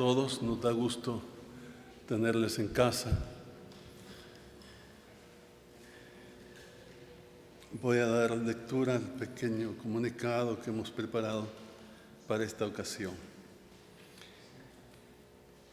todos, nos da gusto tenerles en casa. Voy a dar lectura al pequeño comunicado que hemos preparado para esta ocasión.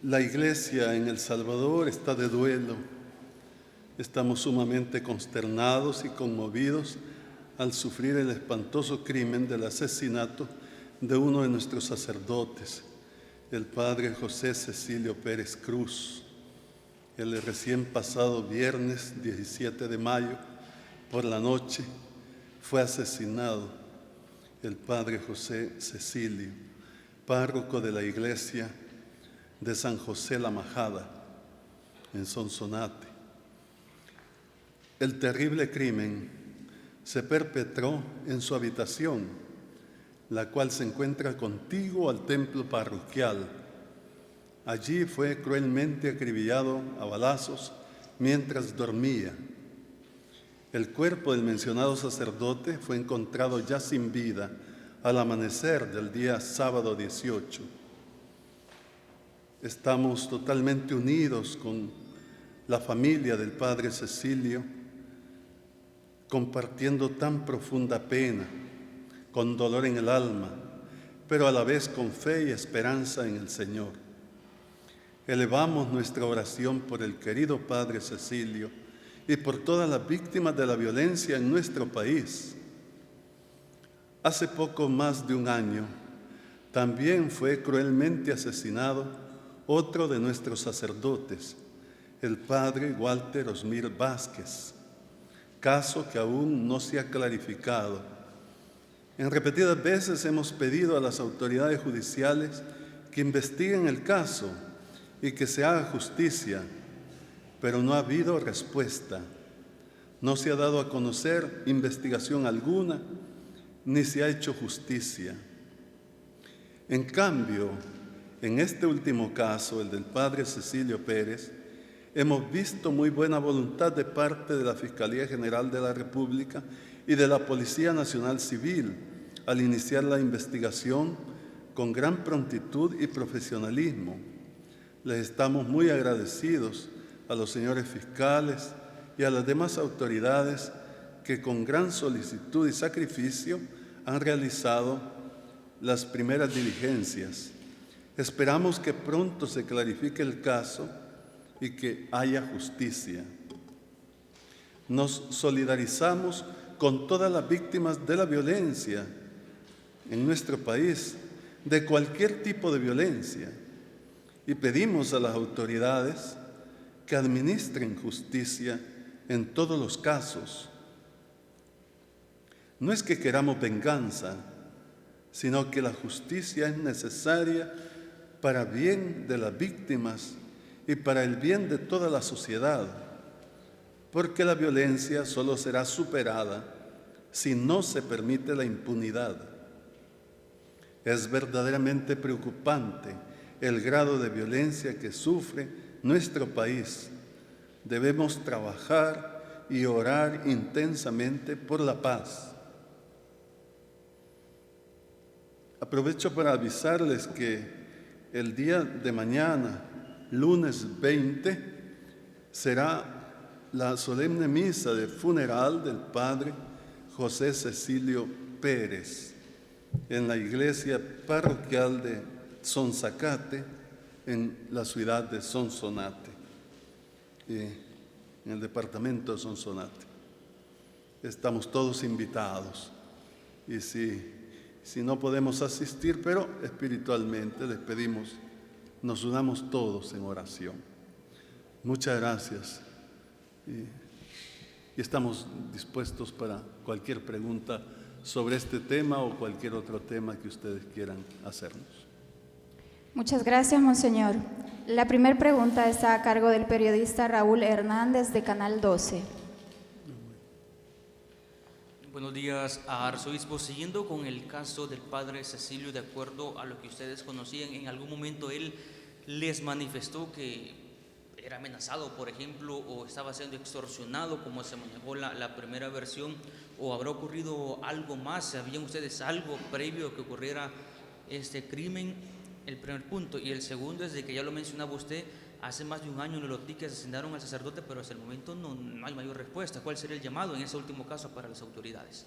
La Iglesia en El Salvador está de duelo. Estamos sumamente consternados y conmovidos al sufrir el espantoso crimen del asesinato de uno de nuestros sacerdotes, el padre José Cecilio Pérez Cruz. El recién pasado viernes 17 de mayo, por la noche, fue asesinado el padre José Cecilio, párroco de la iglesia de San José La Majada, en Sonsonate. El terrible crimen se perpetró en su habitación, la cual se encuentra contigua al templo parroquial. Allí fue cruelmente acribillado a balazos mientras dormía. El cuerpo del mencionado sacerdote fue encontrado ya sin vida al amanecer del día sábado 18. Estamos totalmente unidos con la familia del padre Cecilio, compartiendo tan profunda pena, con dolor en el alma, pero a la vez con fe y esperanza en el Señor. Elevamos nuestra oración por el querido padre Cecilio y por todas las víctimas de la violencia en nuestro país. Hace poco más de un año, también fue cruelmente asesinado otro de nuestros sacerdotes, el padre Walter Osmir Vázquez, caso que aún no se ha clarificado. En repetidas veces hemos pedido a las autoridades judiciales que investiguen el caso y que se haga justicia, pero no ha habido respuesta. No se ha dado a conocer investigación alguna, ni se ha hecho justicia. En cambio, en este último caso, el del padre Cecilio Pérez, hemos visto muy buena voluntad de parte de la Fiscalía General de la República y de la Policía Nacional Civil al iniciar la investigación con gran prontitud y profesionalismo. Les estamos muy agradecidos a los señores fiscales y a las demás autoridades que con gran solicitud y sacrificio han realizado las primeras diligencias. Esperamos que pronto se clarifique el caso y que haya justicia. Nos solidarizamos con todas las víctimas de la violencia en nuestro país, de cualquier tipo de violencia, y pedimos a las autoridades que administren justicia en todos los casos. No es que queramos venganza, sino que la justicia es necesaria para bien de las víctimas y para el bien de toda la sociedad, porque la violencia solo será superada si no se permite la impunidad. Es verdaderamente preocupante el grado de violencia que sufre nuestro país. Debemos trabajar y orar intensamente por la paz. Aprovecho para avisarles que el día de mañana, lunes 20, será la solemne misa de funeral del padre José Cecilio Pérez en la iglesia parroquial de Sonzacate, en la ciudad de Sonsonate, en el departamento de Sonsonate. Estamos todos invitados y si no podemos asistir, pero espiritualmente les pedimos nos unamos todos en oración. Muchas gracias y estamos dispuestos para cualquier pregunta sobre este tema o cualquier otro tema que ustedes quieran hacernos. Muchas gracias, Monseñor. La primera pregunta está a cargo del periodista Raúl Hernández de Canal 12. Buenos días, arzobispo. Siguiendo con el caso del padre Cecilio, de acuerdo a lo que ustedes conocían, en algún momento él les manifestó que era amenazado, por ejemplo, o estaba siendo extorsionado, como se manejó la primera versión, o habrá ocurrido algo más. ¿Sabían ustedes algo previo a que ocurriera este crimen? el primer punto. Y el segundo es de que ya lo mencionaba usted, hace más de un año en Lolotí que asesinaron al sacerdote, pero hasta el momento no hay mayor respuesta. ¿Cuál sería el llamado en ese último caso para las autoridades?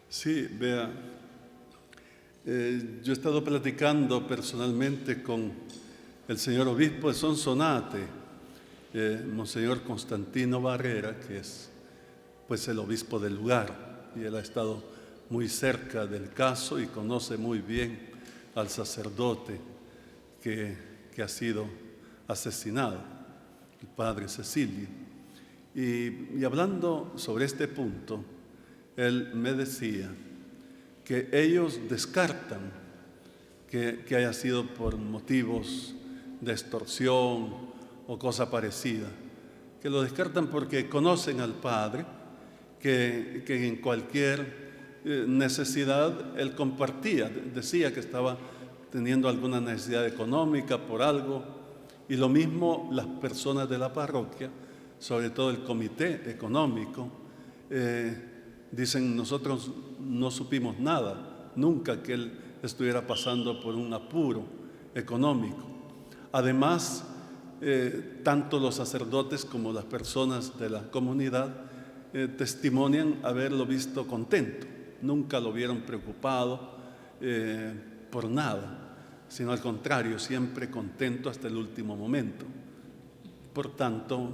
Sí, vea, yo he estado platicando personalmente con el señor obispo de Sonsonate, Monseñor Constantino Barrera, que es pues el obispo del lugar, y él ha estado muy cerca del caso y conoce muy bien al sacerdote que ha sido asesinado, el padre Cecilio. Y hablando sobre este punto, él me decía que ellos descartan que haya sido por motivos de extorsión o cosa parecida, que lo descartan porque conocen al padre, que en cualquier necesidad él compartía, decía que estaba teniendo alguna necesidad económica por algo, y lo mismo las personas de la parroquia, sobre todo el comité económico, dicen: nosotros no supimos nada, nunca que él estuviera pasando por un apuro económico. Además, tanto los sacerdotes como las personas de la comunidad testimonian haberlo visto contento, nunca lo vieron preocupado por nada, sino al contrario, siempre contento hasta el último momento. Por tanto,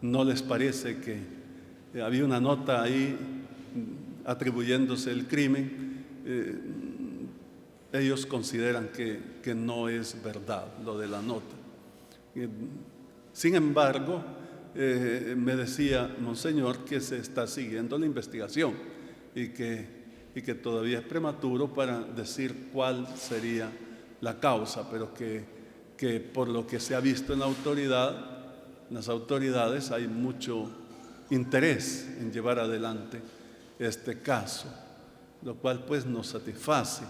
¿no les parece que había una nota ahí atribuyéndose el crimen? Ellos consideran que no es verdad lo de la nota. Sin embargo, me decía Monseñor que se está siguiendo la investigación y que todavía es prematuro para decir cuál sería la causa, pero que por lo que se ha visto en las autoridades hay mucho interés en llevar adelante este caso, lo cual pues nos satisface.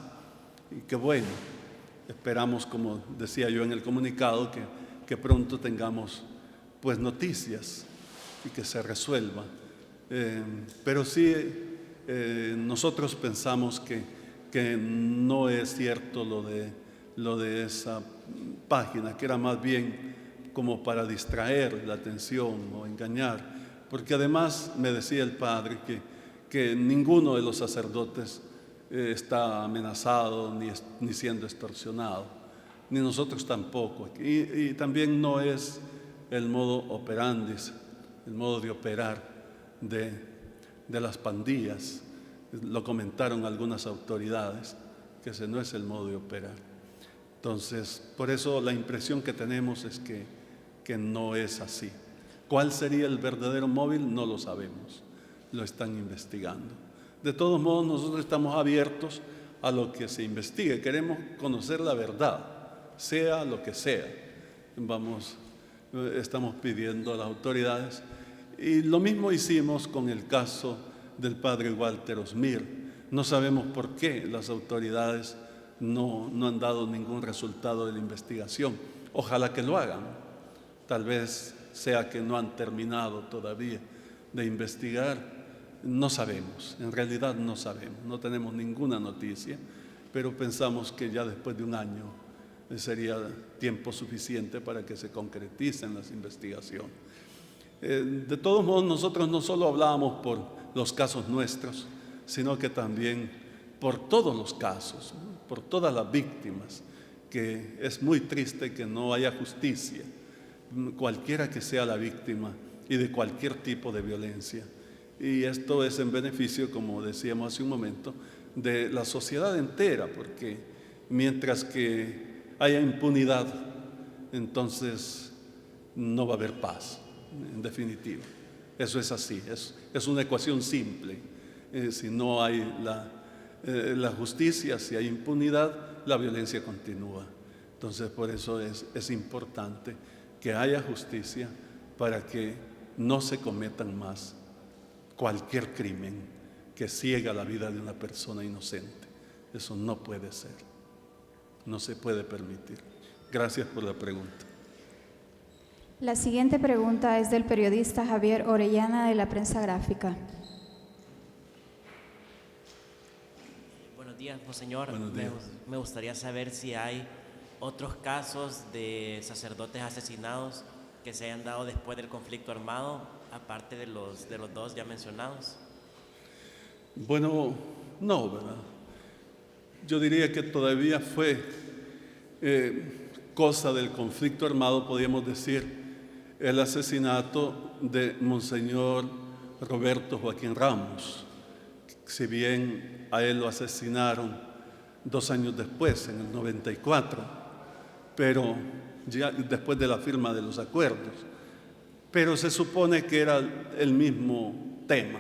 Y que bueno, esperamos, como decía yo en el comunicado, que pronto tengamos pues noticias y que se resuelva. Pero sí, nosotros pensamos que no es cierto lo de esa página, que era más bien como para distraer la atención o engañar, porque además me decía el padre que ninguno de los sacerdotes está amenazado ni siendo extorsionado, ni nosotros tampoco. Y también no es el modo operandi, el modo de operar de las pandillas. Lo comentaron algunas autoridades, que ese no es el modo de operar. Entonces, por eso la impresión que tenemos es que no es así. ¿Cuál sería el verdadero móvil? No lo sabemos, lo están investigando. De todos modos, nosotros estamos abiertos a lo que se investigue, queremos conocer la verdad, sea lo que sea. Estamos pidiendo a las autoridades, y lo mismo hicimos con el caso del padre Walter Osmir. No sabemos por qué las autoridades no han dado ningún resultado de la investigación. Ojalá que lo hagan. Tal vez sea que no han terminado todavía de investigar. No sabemos, en realidad no sabemos, no tenemos ninguna noticia, pero pensamos que ya después de un año sería tiempo suficiente para que se concreticen las investigaciones. De todos modos, nosotros no solo hablábamos por los casos nuestros, sino que también por todos los casos, por todas las víctimas, que es muy triste que no haya justicia, cualquiera que sea la víctima y de cualquier tipo de violencia. Y esto es en beneficio, como decíamos hace un momento, de la sociedad entera, porque mientras que haya impunidad, entonces no va a haber paz, en definitiva. Eso es así, es una ecuación simple. Si no hay la justicia, si hay impunidad, la violencia continúa. Entonces, por eso es importante que haya justicia para que no se cometan más cualquier crimen que ciega la vida de una persona inocente. Eso no puede ser, no se puede permitir. Gracias por la pregunta. La siguiente pregunta es del periodista Javier Orellana de la Prensa Gráfica. Buenos días, Monseñor. Buenos días. Me gustaría saber si hay otros casos de sacerdotes asesinados que se hayan dado después del conflicto armado, aparte de los dos ya mencionados. Bueno, no, ¿verdad? Yo diría que todavía fue cosa del conflicto armado, podríamos decir, el asesinato de Monseñor Roberto Joaquín Ramos. Si bien a él lo asesinaron 2 años después, en el 94, pero ya después de la firma de los acuerdos. Pero se supone que era el mismo tema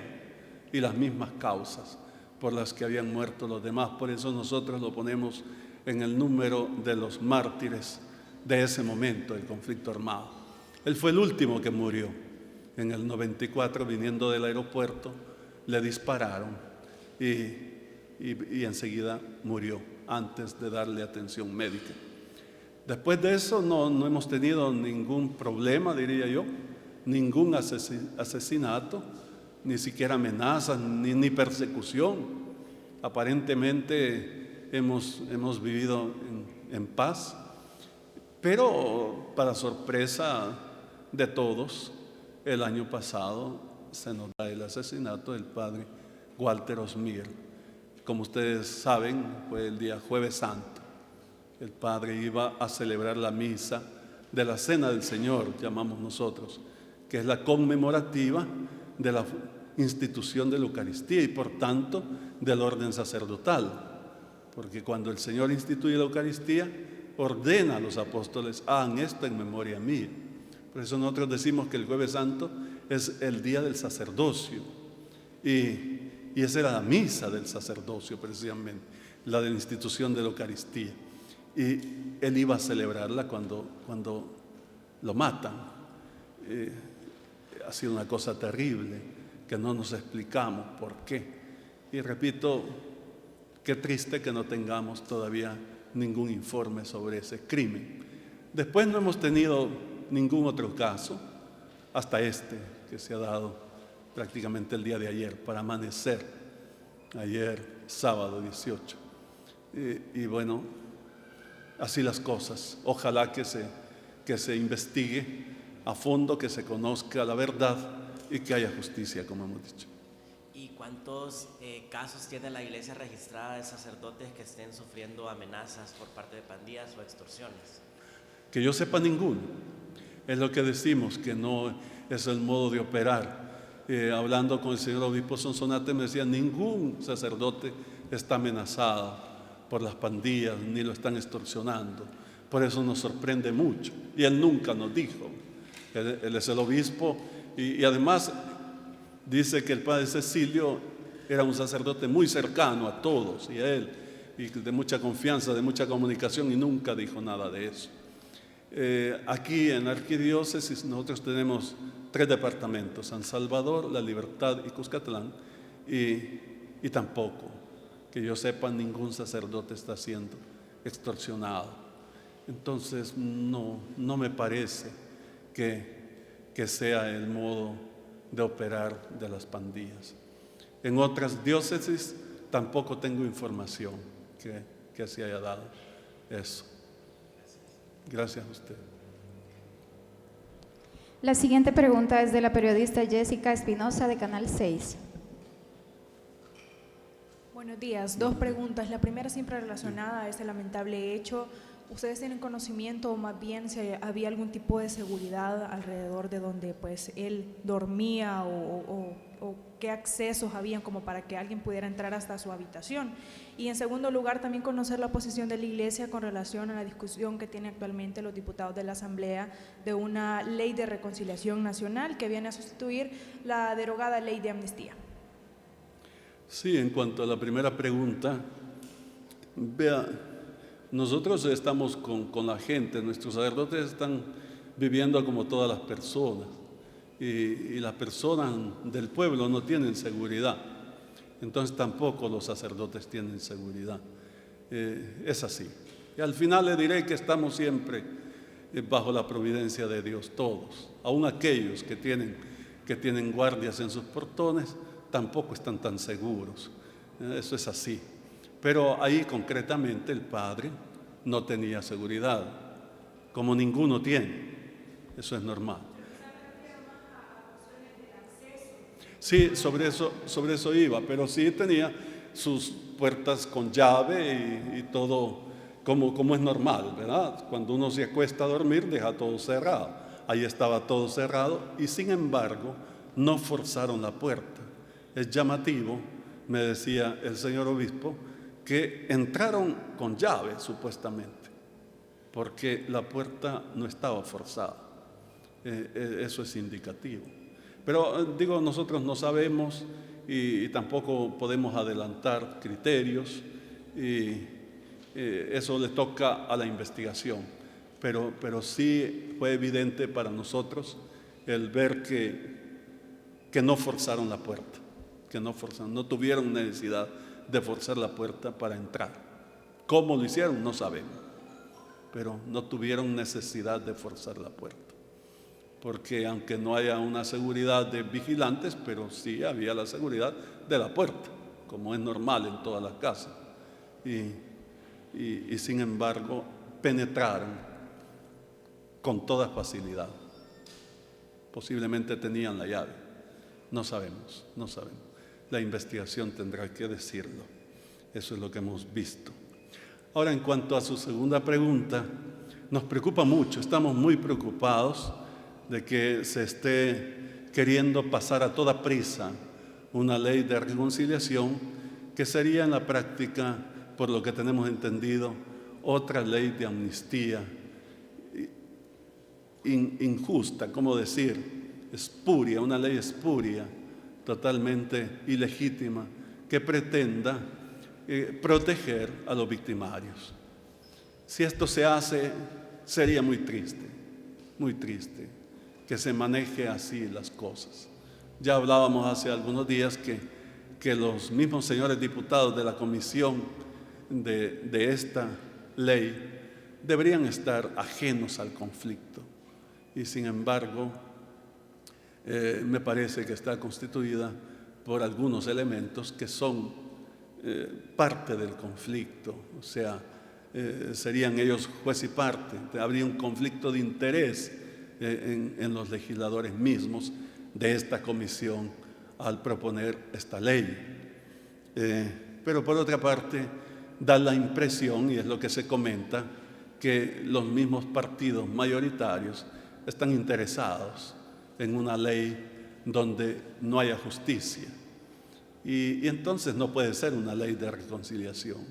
y las mismas causas por las que habían muerto los demás. Por eso nosotros lo ponemos en el número de los mártires de ese momento del conflicto armado. Él fue el último que murió. En el 94, viniendo del aeropuerto, le dispararon y enseguida murió antes de darle atención médica. Después de eso no hemos tenido ningún problema, diría yo, ningún asesinato, ni siquiera amenazas, ni persecución. Aparentemente hemos vivido en paz, pero para sorpresa de todos, el año pasado se nos da el asesinato del padre Walter Osmier. Como ustedes saben, fue el día Jueves Santo. El padre iba a celebrar la misa de la Cena del Señor, llamamos nosotros, que es la conmemorativa de la institución de la Eucaristía y por tanto del orden sacerdotal. Porque cuando el Señor instituye la Eucaristía, ordena a los apóstoles: hagan esto en memoria mía. Por eso nosotros decimos que el Jueves Santo es el día del sacerdocio. Y esa era la misa del sacerdocio, precisamente, la de la institución de la Eucaristía. Y él iba a celebrarla cuando lo matan. Ha sido una cosa terrible que no nos explicamos por qué. Y repito, qué triste que no tengamos todavía ningún informe sobre ese crimen. Después no hemos tenido ningún otro caso, hasta este que se ha dado prácticamente el día de ayer, para amanecer, ayer sábado 18. Y bueno, así las cosas. Ojalá que se investigue a fondo, que se conozca la verdad y que haya justicia, como hemos dicho. ¿Y cuántos casos tiene la iglesia registrada de sacerdotes que estén sufriendo amenazas por parte de pandillas o extorsiones? Que yo sepa, ninguno. Es lo que decimos, que no es el modo de operar. Hablando con el señor obispo Sonsonate, me decía: ningún sacerdote está amenazado por las pandillas, ni lo están extorsionando. Por eso nos sorprende mucho. Y él nunca nos dijo. Él es el obispo y además dice que el padre Cecilio era un sacerdote muy cercano a todos y a él, y de mucha confianza, de mucha comunicación, y nunca dijo nada de eso. Aquí en la arquidiócesis nosotros tenemos 3 departamentos: San Salvador, La Libertad y Cuscatlán, y tampoco, que yo sepa, ningún sacerdote está siendo extorsionado. Entonces no me parece que sea el modo de operar de las pandillas. En otras diócesis tampoco tengo información que se haya dado eso. Gracias a usted. La siguiente pregunta es de la periodista Jessica Espinosa de Canal 6. Buenos días. 2 preguntas. La primera siempre relacionada a ese lamentable hecho. ¿Ustedes tienen conocimiento o más bien si había algún tipo de seguridad alrededor de donde pues él dormía o qué accesos habían como para que alguien pudiera entrar hasta su habitación? Y en segundo lugar, también conocer la posición de la Iglesia con relación a la discusión que tienen actualmente los diputados de la Asamblea de una ley de reconciliación nacional que viene a sustituir la derogada ley de amnistía. Sí, en cuanto a la primera pregunta, vea, nosotros estamos con la gente, nuestros sacerdotes están viviendo como todas las personas y las personas del pueblo no tienen seguridad, entonces tampoco los sacerdotes tienen seguridad. Es así. Y al final le diré que estamos siempre bajo la providencia de Dios, todos, aun aquellos que tienen guardias en sus portones, tampoco están tan seguros. Eso es así. Pero ahí concretamente el padre no tenía seguridad, como ninguno tiene. Eso es normal. Sí, sobre eso iba, pero sí tenía sus puertas con llave y todo como es normal, ¿verdad? Cuando uno se acuesta a dormir, deja todo cerrado. Ahí estaba todo cerrado y sin embargo no forzaron la puerta. Es llamativo, me decía el señor obispo, que entraron con llave supuestamente, porque la puerta no estaba forzada. Eso es indicativo. Pero digo, nosotros no sabemos y tampoco podemos adelantar criterios y eso le toca a la investigación. Pero sí fue evidente para nosotros el ver que no forzaron la puerta, no tuvieron necesidad de forzar la puerta para entrar. ¿Cómo lo hicieron? No sabemos, pero no tuvieron necesidad de forzar la puerta. Porque aunque no haya una seguridad de vigilantes, pero sí había la seguridad de la puerta, como es normal en todas las casas. Y sin embargo, penetraron con toda facilidad. Posiblemente tenían la llave. No sabemos. La investigación tendrá que decirlo. Eso es lo que hemos visto. Ahora, en cuanto a su segunda pregunta, nos preocupa mucho, estamos muy preocupados de que se esté queriendo pasar a toda prisa una ley de reconciliación que sería en la práctica, por lo que tenemos entendido, otra ley de amnistía injusta, ¿cómo decir? Espuria, una ley espuria, totalmente ilegítima, que pretenda proteger a los victimarios. Si esto se hace, sería muy triste que se maneje así las cosas. Ya hablábamos hace algunos días que los mismos señores diputados de la comisión de esta ley deberían estar ajenos al conflicto y sin embargo me parece que está constituida por algunos elementos que son parte del conflicto, o sea, serían ellos juez y parte, habría un conflicto de interés en los legisladores mismos de esta comisión al proponer esta ley. Pero por otra parte, da la impresión, y es lo que se comenta, que los mismos partidos mayoritarios están interesados en una ley donde no haya justicia. Y entonces no puede ser una ley de reconciliación.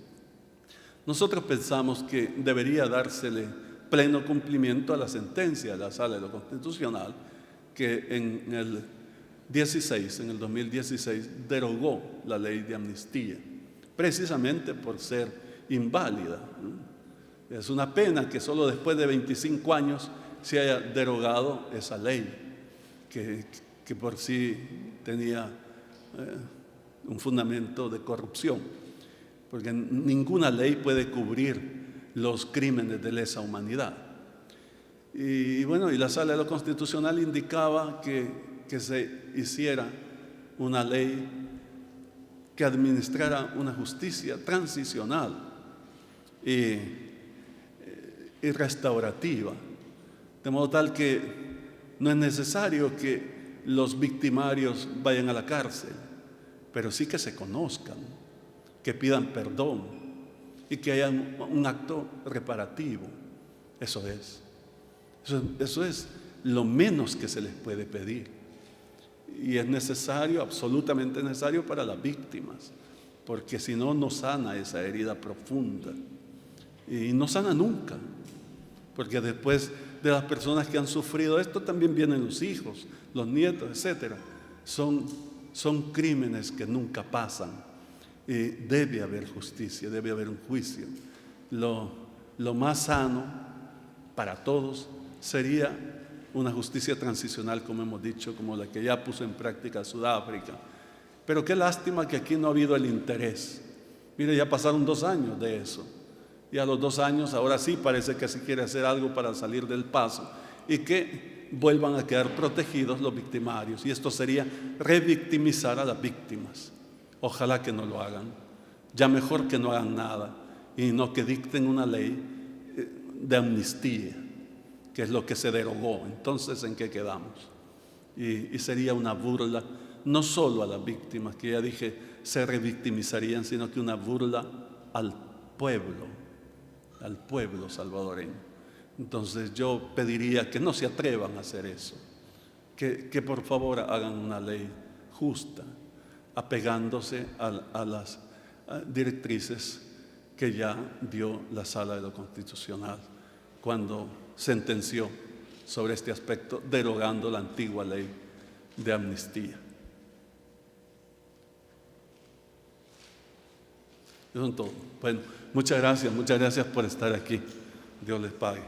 Nosotros pensamos que debería dársele pleno cumplimiento a la sentencia de la Sala de lo Constitucional que en el 2016 derogó la ley de amnistía, precisamente por ser inválida. Es una pena que solo después de 25 años se haya derogado esa ley, que por sí tenía un fundamento de corrupción, porque ninguna ley puede cubrir los crímenes de lesa humanidad. Y bueno, y la Sala de lo Constitucional indicaba que se hiciera una ley que administrara una justicia transicional y restaurativa, de modo tal que no es necesario que los victimarios vayan a la cárcel, pero sí que se conozcan, que pidan perdón y que haya un acto reparativo. Eso es lo menos que se les puede pedir. Y es necesario, absolutamente necesario para las víctimas, porque si no, no sana esa herida profunda. Y no sana nunca, porque después de las personas que han sufrido esto también vienen los hijos, los nietos, etc. Son crímenes que nunca pasan. Y debe haber justicia, debe haber un juicio. Lo más sano para todos sería una justicia transicional, como hemos dicho, como la que ya puso en práctica Sudáfrica. Pero qué lástima que aquí no ha habido el interés. Mire, ya pasaron 2 años de eso. Y a los 2 años, ahora sí parece que se quiere hacer algo para salir del paso y que vuelvan a quedar protegidos los victimarios. Y esto sería revictimizar a las víctimas. Ojalá que no lo hagan. Ya mejor que no hagan nada y no que dicten una ley de amnistía, que es lo que se derogó. Entonces, ¿en qué quedamos? Y sería una burla, no solo a las víctimas, que ya dije se revictimizarían, sino que una burla al pueblo salvadoreño. Entonces yo pediría que no se atrevan a hacer eso, que por favor hagan una ley justa, apegándose a las directrices que ya dio la Sala de lo Constitucional cuando sentenció sobre este aspecto, derogando la antigua ley de amnistía. Eso es todo. Bueno, muchas gracias por estar aquí. Dios les pague.